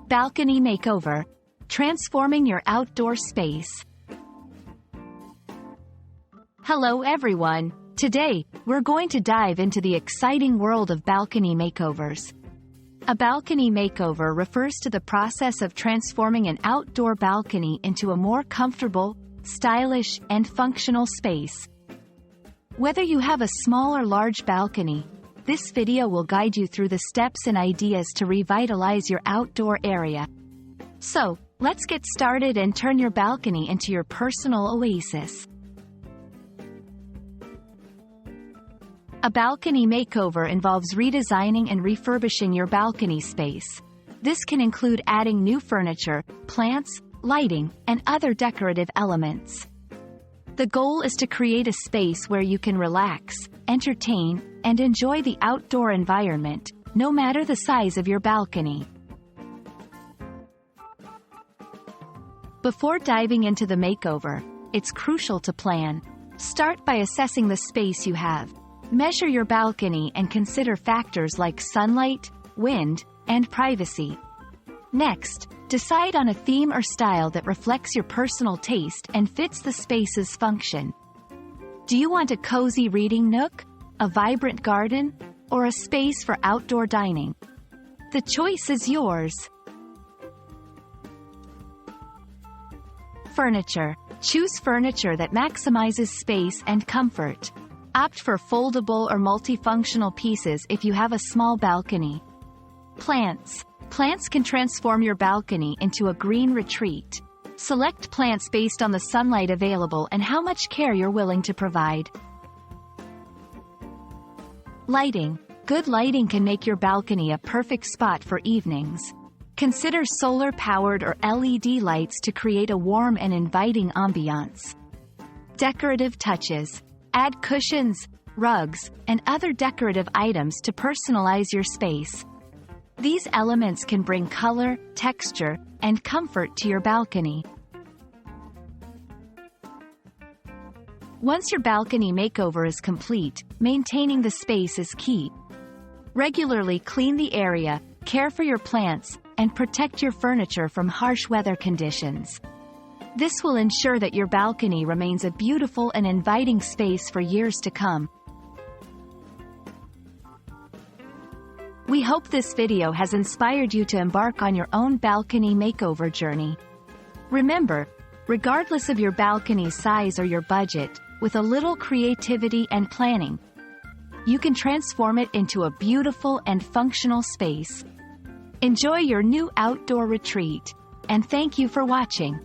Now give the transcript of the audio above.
Balcony Makeover. Transforming your outdoor space. Hello everyone. Today, we're going to dive into the exciting world of balcony makeovers. A balcony makeover refers to the process of transforming an outdoor balcony into a more comfortable, stylish, and functional space. Whether you have a small or large balcony, this video will guide you through the steps and ideas to revitalize your outdoor area. So, let's get started and turn your balcony into your personal oasis. A balcony makeover involves redesigning and refurbishing your balcony space. This can include adding new furniture, plants, lighting, and other decorative elements. The goal is to create a space where you can relax, entertain, and enjoy the outdoor environment, no matter the size of your balcony. Before diving into the makeover, it's crucial to plan. Start by assessing the space you have. Measure your balcony and consider factors like sunlight, wind, and privacy. Next, decide on a theme or style that reflects your personal taste and fits the space's function. Do you want a cozy reading nook, a vibrant garden, or a space for outdoor dining? The choice is yours. Furniture. Choose furniture that maximizes space and comfort. Opt for foldable or multifunctional pieces if you have a small balcony. Plants. Plants can transform your balcony into a green retreat. Select plants based on the sunlight available and how much care you're willing to provide. Lighting. Good lighting can make your balcony a perfect spot for evenings. Consider solar-powered or LED lights to create a warm and inviting ambiance. Decorative touches. Add cushions, rugs, and other decorative items to personalize your space. These elements can bring color, texture, and comfort to your balcony. Once your balcony makeover is complete, maintaining the space is key. Regularly clean the area, care for your plants, and protect your furniture from harsh weather conditions. This will ensure that your balcony remains a beautiful and inviting space for years to come. We hope this video has inspired you to embark on your own balcony makeover journey. Remember, regardless of your balcony's size or your budget, with a little creativity and planning, you can transform it into a beautiful and functional space. Enjoy your new outdoor retreat, and thank you for watching.